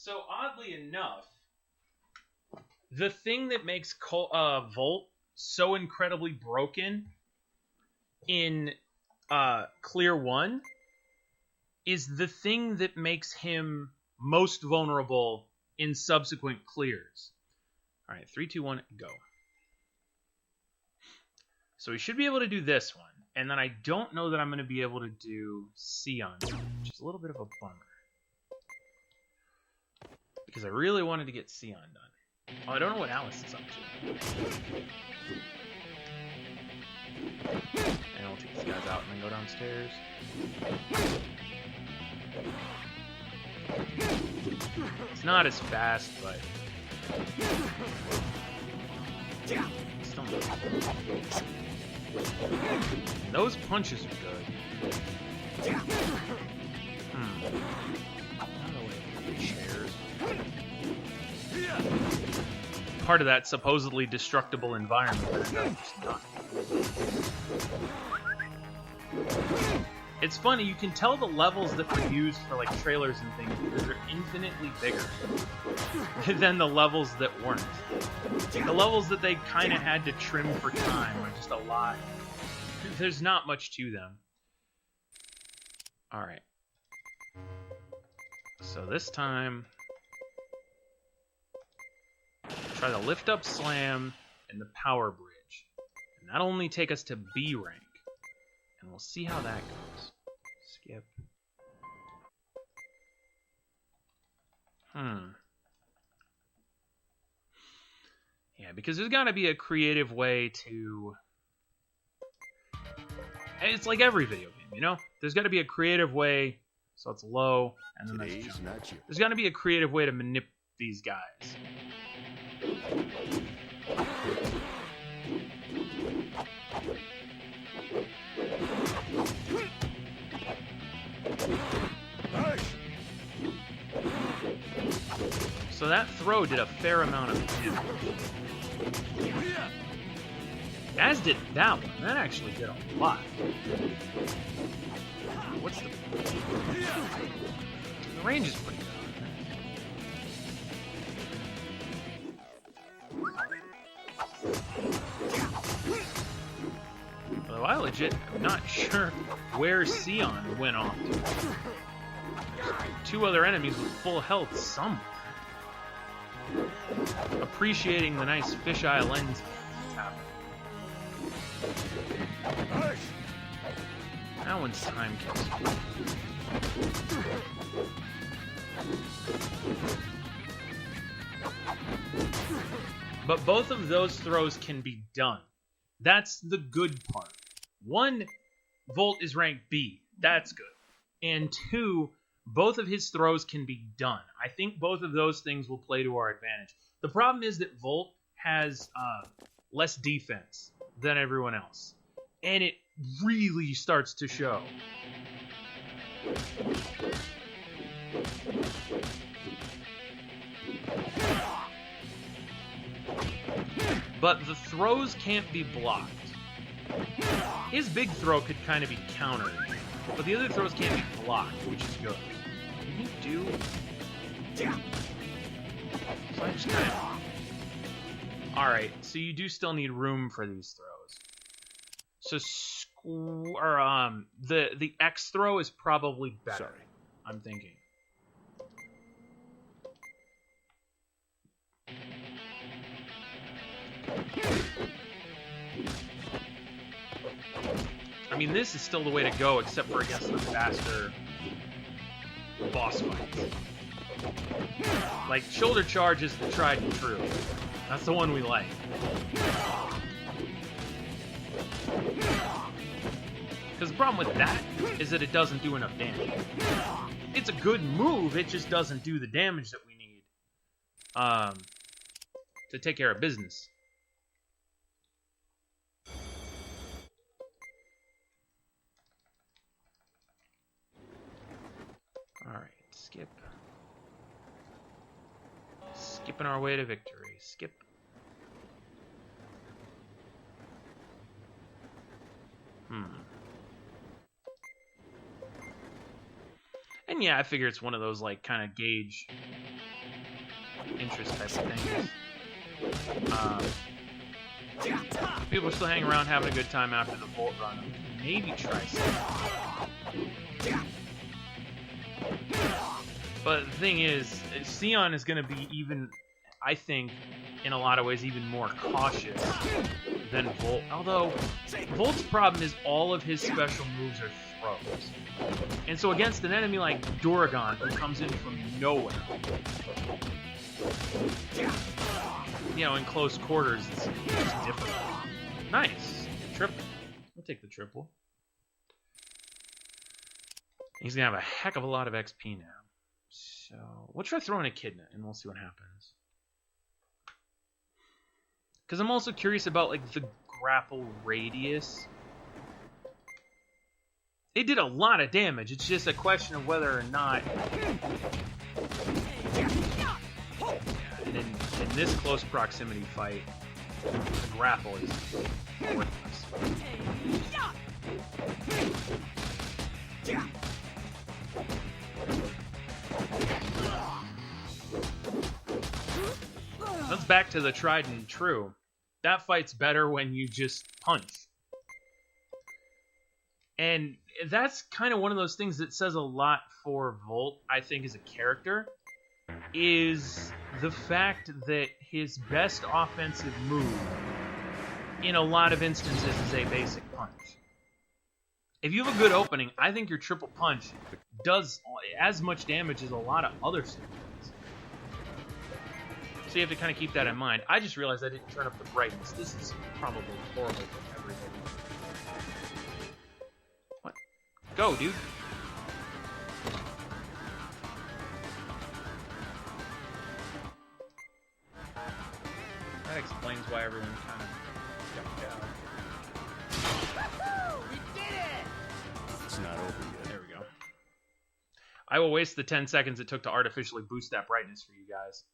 So oddly enough, the thing that makes Volt so incredibly broken in Clear 1 is the thing that makes him most vulnerable in subsequent clears. All right, 3, 2, 1, go. So we should be able to do this one. And then I don't know that I'm going to be able to do Sion, which is a little bit of a bummer. Because I really wanted to get Sion done. Oh, I don't know what Alice is up to. And I'll take these guys out and then go downstairs. It's not as fast, but still not. Those punches are good. Chairs. Part of that supposedly destructible environment. Not. It's funny, you can tell the levels that were used for like trailers and things because they're infinitely bigger than the levels that weren't. The levels that they kind of had to trim for time are just a lot. There's not much to them. Alright. So this time, try the lift up slam and the power bridge. And that'll only take us to B rank. And we'll see how that goes. Skip. Yeah, because there's got to be a creative way to... It's like every video game, you know? There's got to be a creative way, so it's low, and then that's jump. There's got to be a creative way to manipulate these guys. So that throw did a fair amount of damage. As did that one. That actually did a lot. What's the range is pretty good. Although I legit am not sure where Sion went off to. Two other enemies with full health somewhere. Appreciating the nice fisheye lens tap. That one's time kills. But both of those throws can be done. That's the good part. 1, Volt is ranked B. That's good. And 2, both of his throws can be done. I think both of those things will play to our advantage. The problem is that Volt has less defense than everyone else. And it really starts to show. But the throws can't be blocked. His big throw could kind of be countered. But the other throws can't be blocked, which is good. Can he do... So I just kind of... Alright, so you do still need room for these throws. So the X throw is probably better. Sorry. I'm thinking. I mean, this is still the way to go, except for against the faster boss fights. Like, shoulder charge is the tried and true. That's the one we like. Because the problem with that is that it doesn't do enough damage. It's a good move, it just doesn't do the damage that we need to take care of business. Alright, skip. Skipping our way to victory. Skip. And yeah, I figure it's one of those, like, kind of gauge interest type of things. People are still hanging around having a good time after the Volt run. We can maybe try something. But the thing is, Sion is going to be even, I think, in a lot of ways, even more cautious than Volt. Although, Volt's problem is all of his special moves are throws. And so against an enemy like Duragon, who comes in from nowhere, you know, in close quarters, it's difficult. Nice. Triple. We'll take the triple. He's going to have a heck of a lot of XP now. So, we'll try throwing Echidna, and we'll see what happens. Because I'm also curious about, like, the grapple radius. It did a lot of damage. It's just a question of whether or not... And in this close proximity fight, the grapple is worthless. That's back to the tried and true. That fight's better when you just punch. And that's kind of one of those things that says a lot for Volt, I think, as a character, is the fact that his best offensive move in a lot of instances is a basic punch. If you have a good opening, I think your triple punch does as much damage as a lot of other stuff. So you have to kind of keep that in mind. I just realized I didn't turn up the brightness. This is probably horrible for everybody. What? Go, dude. That explains why everyone kind of jumped out. We did it! It's not over yet. There we go. I will waste the 10 seconds it took to artificially boost that brightness for you guys.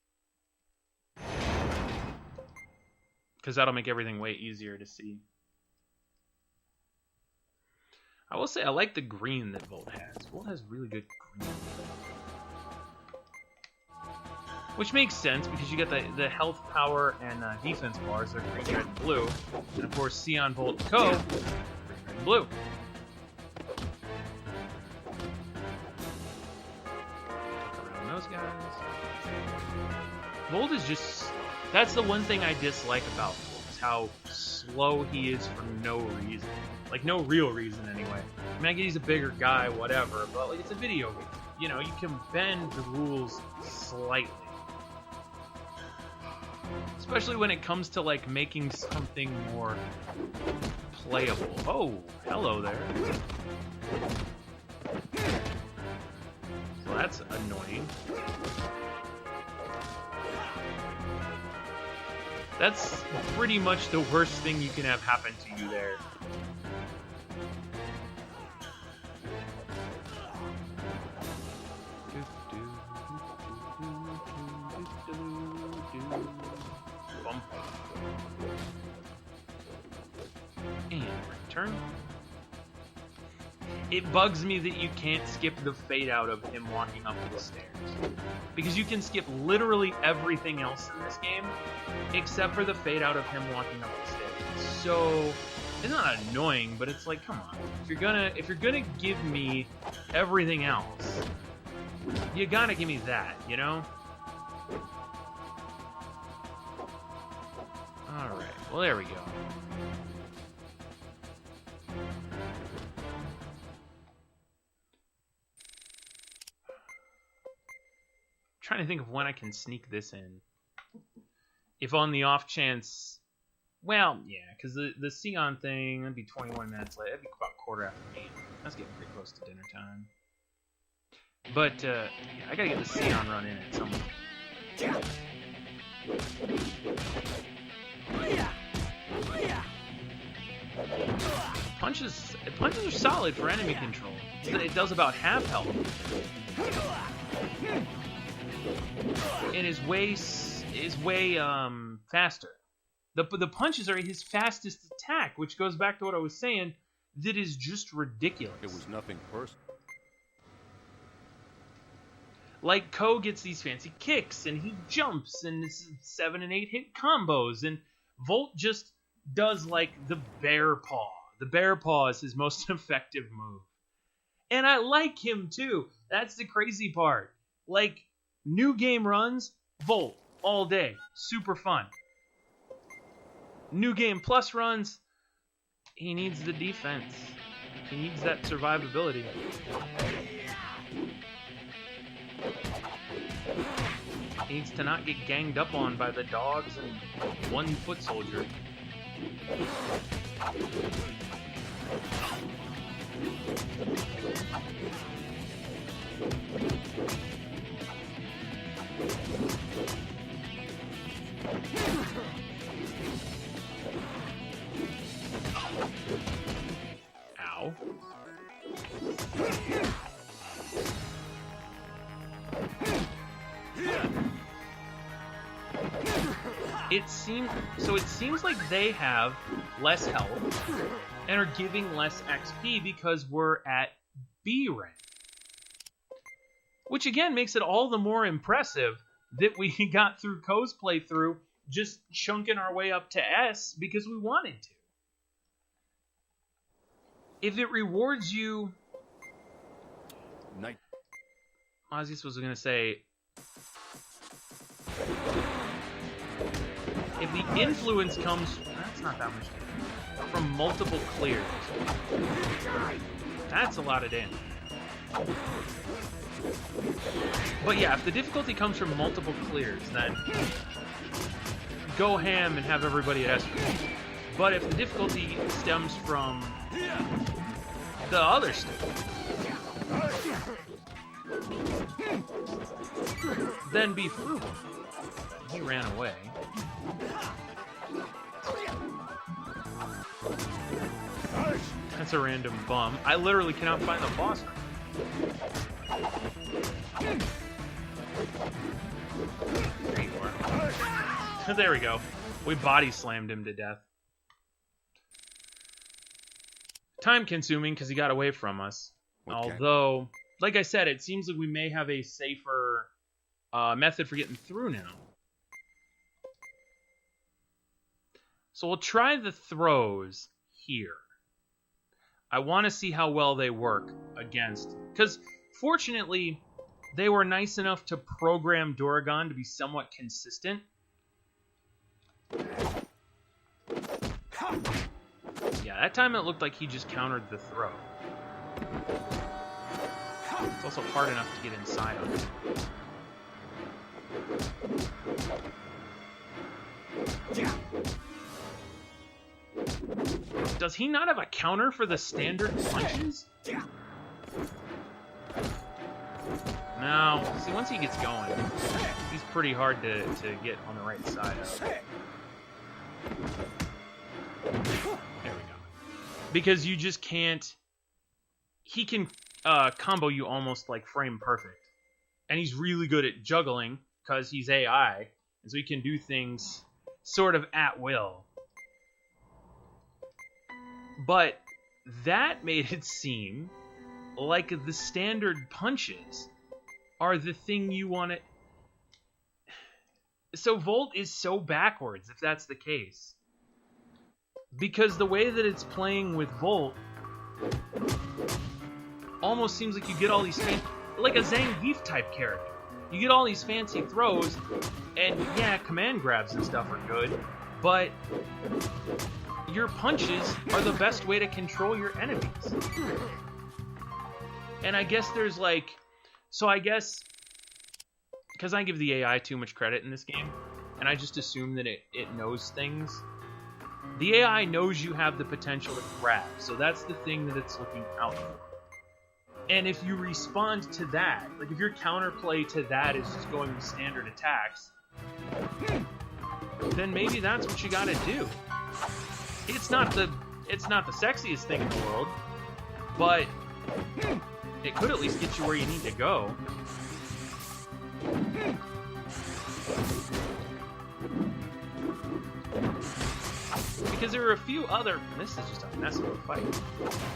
Because that'll make everything way easier to see. I will say I like the green that Volt has. Volt has really good green. Which makes sense because you get the health, power, and defense bars. They're green, red, and blue. And of course, Sion, Volt, Co. Green, red, and blue. Look around those guys. Volt is just... That's the one thing I dislike about Volt, is how slow he is for no reason. Like, no real reason, anyway. I mean, I get he's a bigger guy, whatever, but, like, it's a video game. You know, you can bend the rules slightly. Especially when it comes to, like, making something more playable. Oh, hello there. So that's annoying. That's pretty much the worst thing you can have happen to you there. And return. It bugs me that you can't skip the fade out of him walking up the stairs. Because you can skip literally everything else in this game, except for the fade out of him walking up the stairs. So, it's not annoying, but it's like, come on. If you're gonna give me everything else, you gotta give me that, you know? Alright, well there we go. Trying to think of when I can sneak this in. If on the off chance... Well, yeah, because the Sion thing, that'd be 21 minutes late. That'd be about quarter after 8. That's getting pretty close to dinner time. But, yeah, I gotta get the Sion run in at some point. Punches are solid for enemy control. It does about half health. And is way faster. The punches are his fastest attack, which goes back to what I was saying. That is just ridiculous. It was nothing personal. Like, Ko gets these fancy kicks, and he jumps, and it's 7 and 8 hit combos, and Volt just does, like, the bear paw. The bear paw is his most effective move. And I like him, too. That's the crazy part. Like, new game runs, Volt, all day. Super fun. New game plus runs, he needs the defense. He needs that survivability. He needs to not get ganged up on by the dogs and one foot soldier. Ow. It seems like they have less health and are giving less XP because we're at B rank. Which again makes it all the more impressive that we got through Ko's playthrough just chunking our way up to S because we wanted to. If it rewards you... Ozzy was going to say... If the influence comes... That's not that much damage. From multiple clears. That's a lot of damage. But yeah, if the difficulty comes from multiple clears, then go ham and have everybody at S. But if the difficulty stems from the other stuff, then be frugal. He ran away. That's a random bum. I literally cannot find the boss. There you are. There we go. We body slammed him to death. Time consuming because he got away from us. Okay. Although, like I said, it seems like we may have a safer method for getting through now. So we'll try the throws here. I want to see how well they work against... Because, fortunately, they were nice enough to program Duragon to be somewhat consistent. Yeah, that time it looked like he just countered the throw. It's also hard enough to get inside of it. Does he not have a counter for the standard punches? No. See, once he gets going, he's pretty hard to get on the right side of. There we go. Because you just can't... He can combo you almost like frame perfect. And he's really good at juggling because he's AI. And so he can do things sort of at will. But that made it seem like the standard punches are the thing you want to... So Volt is so backwards, if that's the case. Because the way that it's playing with Volt almost seems like you get all these... Like a Zangief type character. You get all these fancy throws, and yeah, command grabs and stuff are good, but... your punches are the best way to control your enemies. And I guess there's like... So I guess... Because I give the AI too much credit in this game, and I just assume that it knows things. The AI knows you have the potential to grab, so that's the thing that it's looking out for. And if you respond to that, like if your counterplay to that is just going with standard attacks, then maybe that's what you gotta do. It's not the sexiest thing in the world, but it could at least get you where you need to go. Because there are a few other... This is just a mess of a fight.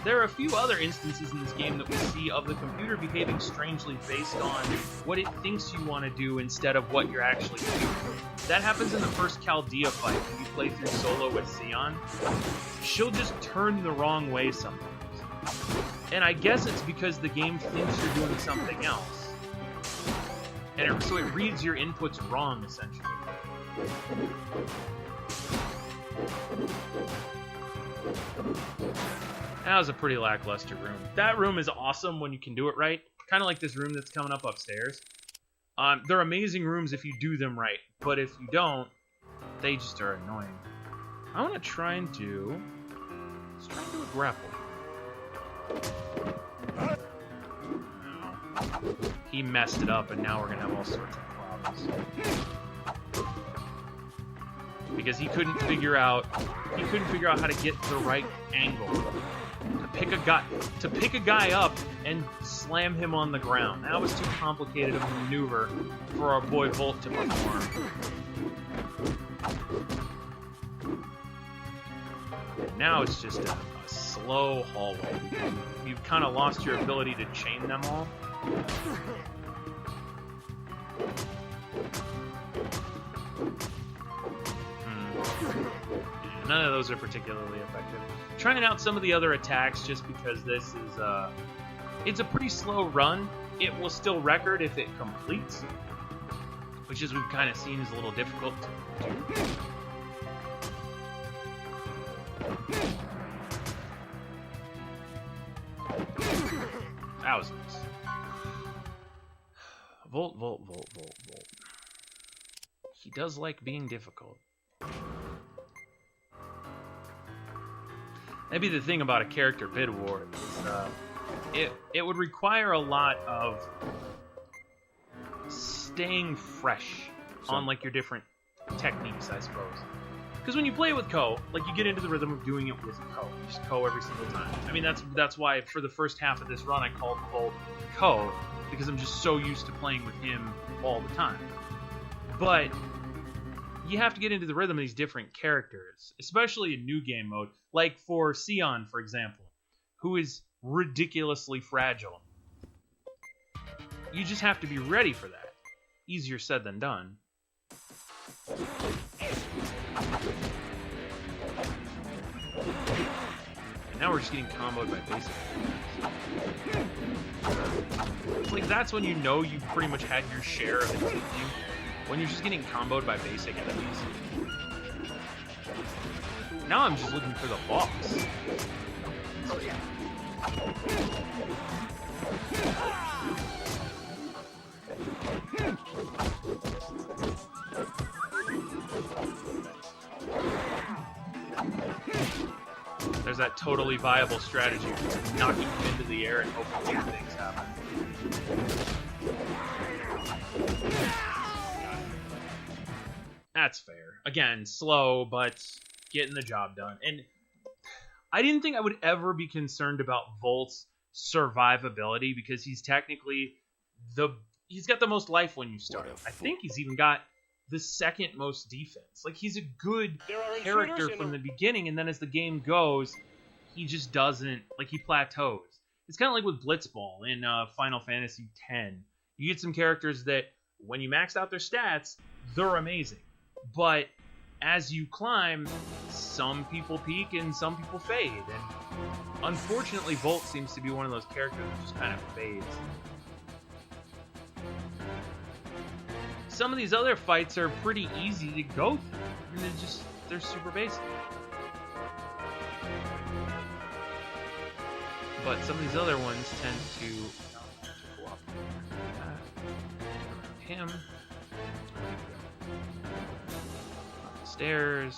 There are a few other instances in this game that we see of the computer behaving strangely based on what it thinks you want to do instead of what you're actually doing. That happens in the first Chaldea fight when you play through solo with Sion. She'll just turn the wrong way sometimes. And I guess it's because the game thinks you're doing something else. And so it reads your inputs wrong, essentially. That was a pretty lackluster room. That room is awesome when you can do it right. Kind of like this room that's coming up upstairs. They're amazing rooms if you do them right. But if you don't, they just are annoying. I want to try and do... Let's try and do a grapple. He messed it up, and now we're going to have all sorts of problems. Because he couldn't figure out how to get the right angle to pick a guy up and slam him on the ground. That was too complicated of a maneuver for our boy Volt to perform. And now it's just a slow hallway. You've kind of lost your ability to chain them all. None of those are particularly effective. Trying out some of the other attacks just because this is it's a pretty slow run. It will still record if it completes, which as we've kind of seen is a little difficult to do. That was nice. Volt. He does like being difficult. Maybe the thing about a character bid war is it would require a lot of staying fresh on like your different techniques, I suppose. Because when you play with Ko, like you get into the rhythm of doing it with Ko. You just Ko every single time. I mean, that's why for the first half of this run I called Volt Ko, because I'm just so used to playing with him all the time. But you have to get into the rhythm of these different characters, especially in new game mode, like for Sion, for example, who is ridiculously fragile. You just have to be ready for that. Easier said than done. And now we're just getting comboed by basic enemies. Like, that's when you know you've pretty much had your share of it. When you're just getting comboed by basic enemies. Now I'm just looking for the boss. There's that totally viable strategy of knocking him into the air and hoping good things happen. That's fair. Again, slow, but getting the job done. And I didn't think I would ever be concerned about Volt's survivability because he's technically he's got the most life when you start. I think he's even got the second most defense. Like, he's a good character from the beginning, and then as the game goes, he just doesn't, like, he plateaus. It's kind of like with Blitzball in Final Fantasy X. You get some characters that, when you max out their stats, they're amazing. But as you climb, some people peak and some people fade. And unfortunately, Volt seems to be one of those characters that just kind of fades. Some of these other fights are pretty easy to go through. And they're super basic. But some of these other ones tend to go up. Him. Stairs.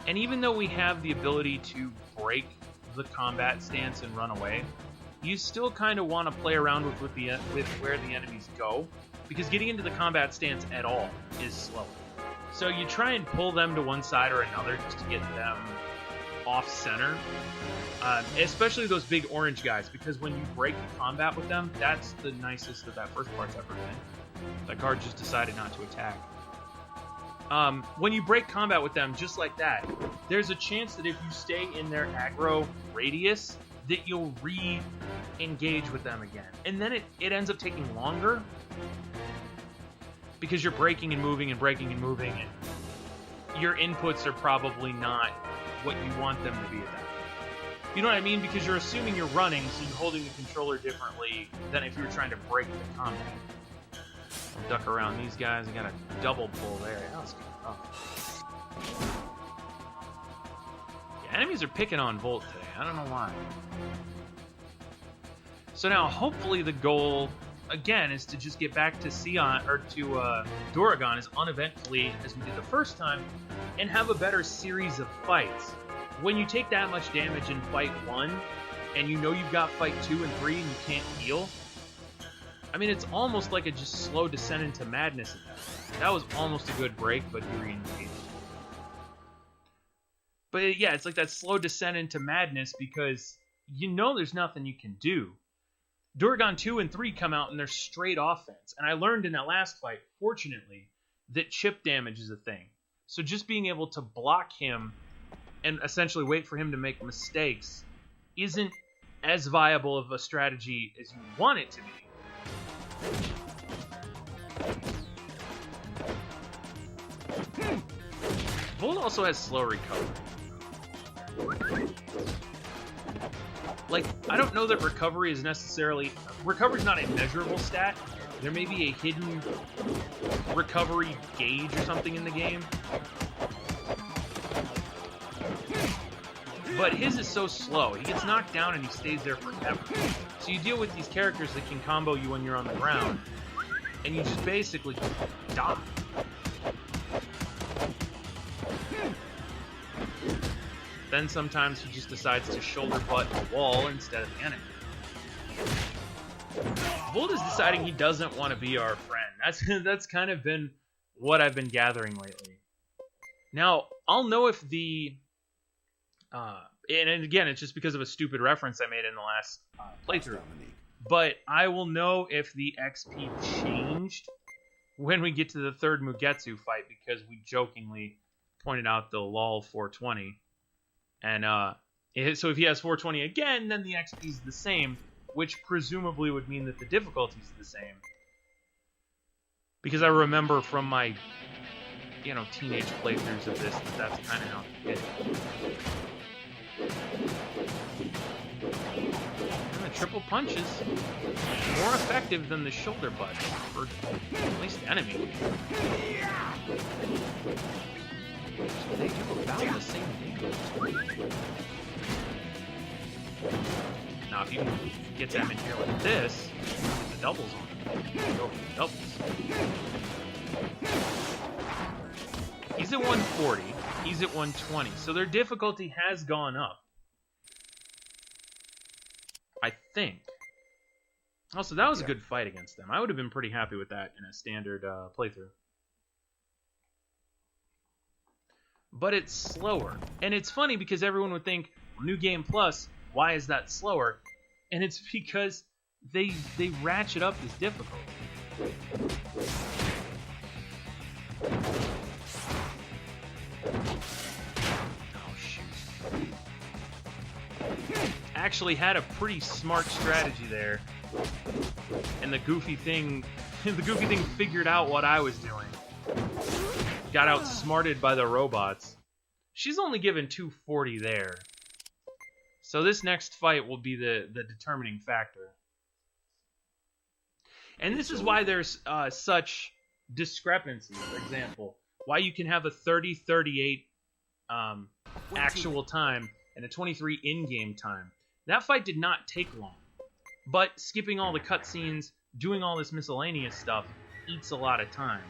And even though we have the ability to break the combat stance and run away, you still kind of want to play around with where the enemies go, because getting into the combat stance at all is slow. So you try and pull them to one side or another just to get them off center, especially those big orange guys, because when you break combat with them, that's the nicest that first part's ever been. That guard just decided not to attack. when you break combat with them just like that, there's a chance that if you stay in their aggro radius, that you'll re-engage with them again. And then it ends up taking longer because you're breaking and moving and breaking and moving, and your inputs are probably not what you want them to be at that point. You know what I mean? Because you're assuming you're running, so you're holding the controller differently than if you were trying to break the combat. Duck around these guys. I got a double pull there. That was kind of rough. Yeah, enemies are picking on Volt today. I don't know why. So now, hopefully, the goal again is to just get back to Sion or to Duragon as uneventfully as we did the first time, and have a better series of fights. When you take that much damage in fight 1, and you know you've got fight 2 and 3, and you can't heal. I mean, it's almost like a just slow descent into madness at that point. That was almost a good break, but you re-engaged. But yeah, it's like that slow descent into madness because you know there's nothing you can do. Duragon 2 and 3 come out and they're straight offense. And I learned in that last fight, fortunately, that chip damage is a thing. So just being able to block him and essentially wait for him to make mistakes isn't as viable of a strategy as you want it to be. Volt also has slow recovery. Like, I don't know that recovery is necessarily... Recovery's not a measurable stat. There may be a hidden recovery gauge or something in the game. But his is so slow. He gets knocked down and he stays there forever. So you deal with these characters that can combo you when you're on the ground, and you just basically die. Then sometimes he just decides to shoulder butt a wall instead of the enemy. Volt is deciding he doesn't want to be our friend. That's kind of been what I've been gathering lately. Now, I'll know if the... and again, it's just because of a stupid reference I made in the last playthrough. But I will know if the XP changed when we get to the third Mugetsu fight, because we jokingly pointed out the LOL 420. And so if he has 420 again, then the XP is the same, which presumably would mean that the difficulty is the same. Because I remember from my, teenage playthroughs of this, that's kind of how it is. And the triple punch is more effective than the shoulder butt, for at least enemy. So they do about the same thing. Now, if you can get them in here like this, get the doubles on them. Go for the doubles. He's at 140. He's at 120. So their difficulty has gone up. I think. Also, that was a good fight against them. I would have been pretty happy with that in a standard playthrough. But it's slower. And it's funny because everyone would think, New Game Plus, why is that slower? And it's because they ratchet up this difficulty. Oh, shoot. Actually had a pretty smart strategy there. And the goofy thing figured out what I was doing. Got outsmarted by the robots. She's only given 240 there. So this next fight will be the determining factor. And this is why there's such discrepancy, for example. Why you can have a 30-38 actual time and a 23 in-game time. That fight did not take long. But skipping all the cutscenes, doing all this miscellaneous stuff, eats a lot of time.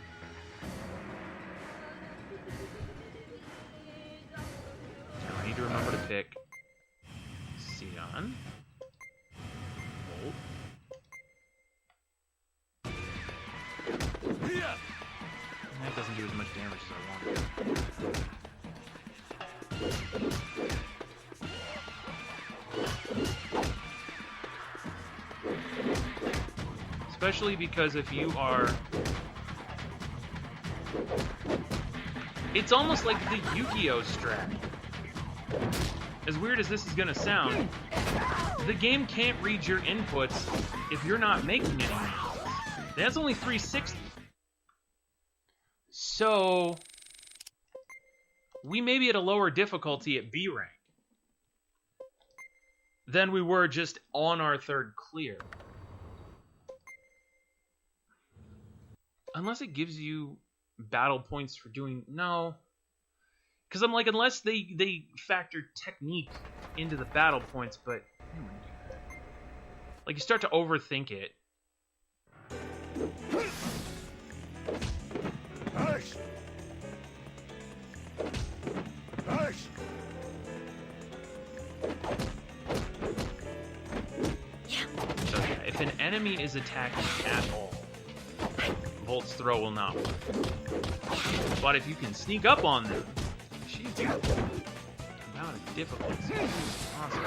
Now I need to remember to pick Sion, Volt. That doesn't do as much damage as I wanted. Especially because if you are It's almost like the Yu-Gi-Oh strat. As weird as this is gonna sound, the game can't read your inputs if you're not making any inputs. That's only 360. So we may be at a lower difficulty at B rank than we were just on our third clear. Unless it gives you battle points for doing... No. Because I'm like, unless they factor technique into the battle points, but... Like, you start to overthink it. So yeah, if an enemy is attacking at all, Volt's throw will not work. But if you can sneak up on them, she's the amount of difficulty is awesome.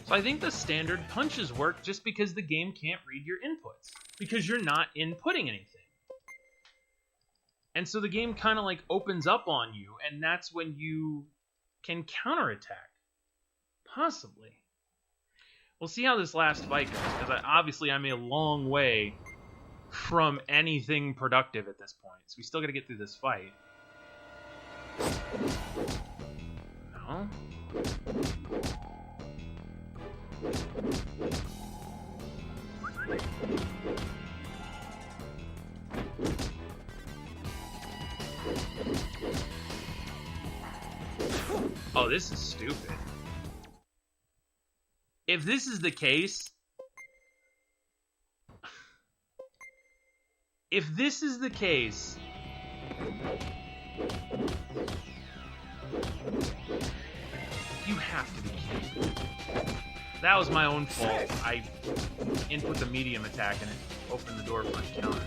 So I think the standard punches work just because the game can't read your inputs. Because you're not inputting anything. And so the game kind of like opens up on you, and that's when you can counterattack. Possibly. We'll see how this last fight goes, because obviously I'm a long way from anything productive at this point. So we still got to get through this fight. No? Oh, this is stupid. If this is the case... If this is the case... You have to be kidding me. That was my own fault. I input the medium attack and it opened the door for a counter.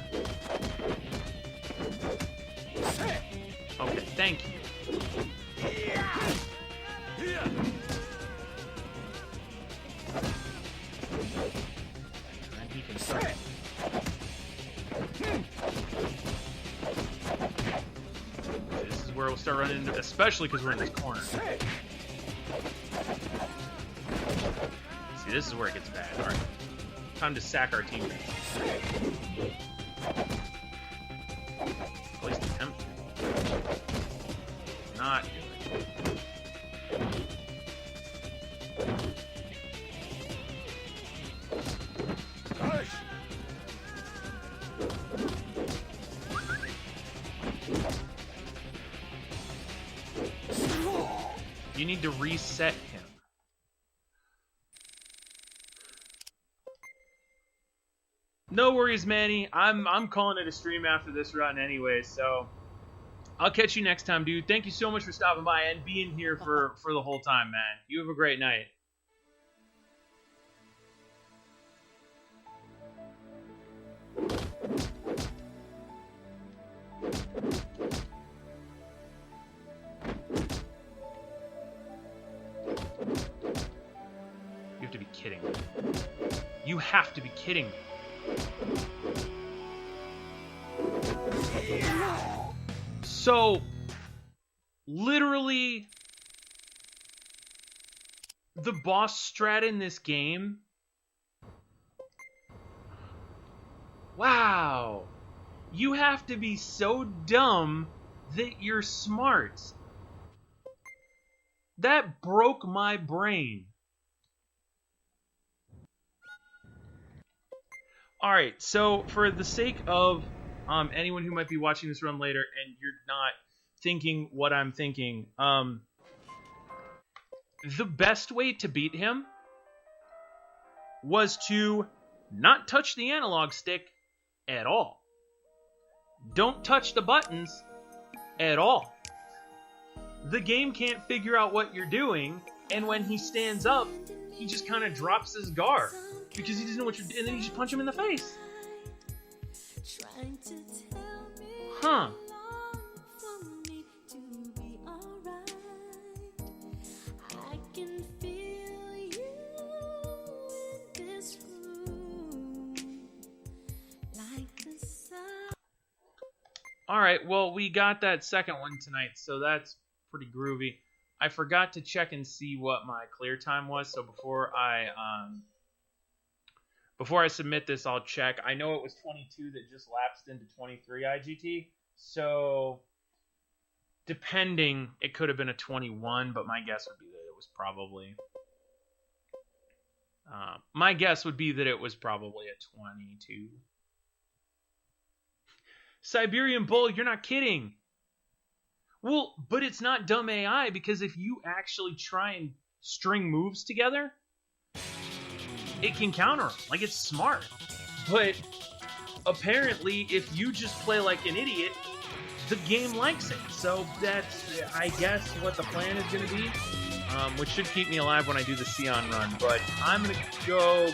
Okay, thank you. And he can start. This is where we'll start running into, especially because we're in this corner. See, this is where it gets bad. Alright. Time to sack our teammates. At least attempt to. Not good. You need to reset him. No worries, Manny. I'm calling it a stream after this run anyway, so I'll catch you next time, dude. Thank you so much for stopping by and being here for the whole time, man. You have a great night. You have to be kidding me. You have to be kidding me. So, literally, the boss strat in this game... Wow. You have to be so dumb that you're smart. That broke my brain. Alright, so for the sake of anyone who might be watching this run later and you're not thinking what I'm thinking, the best way to beat him was to not touch the analog stick at all. Don't touch the buttons at all. The game can't figure out what you're doing, and when he stands up, he just kind of drops his guard because he doesn't know what you're doing, and then you just punch him in the face. Huh. All right, well, we got that second one tonight, so that's pretty groovy. I forgot to check and see what my clear time was, so before I submit this, I'll check. I know it was 22 that just lapsed into 23 IGT, so depending, it could have been a 21, but my guess would be that it was probably a 22. Siberian Bull, you're not kidding. Well, but it's not dumb AI, because if you actually try and string moves together, it can counter them. Like, it's smart. But apparently, if you just play like an idiot, the game likes it. So that's, I guess, what the plan is going to be, which should keep me alive when I do the Sion run. But I'm going to go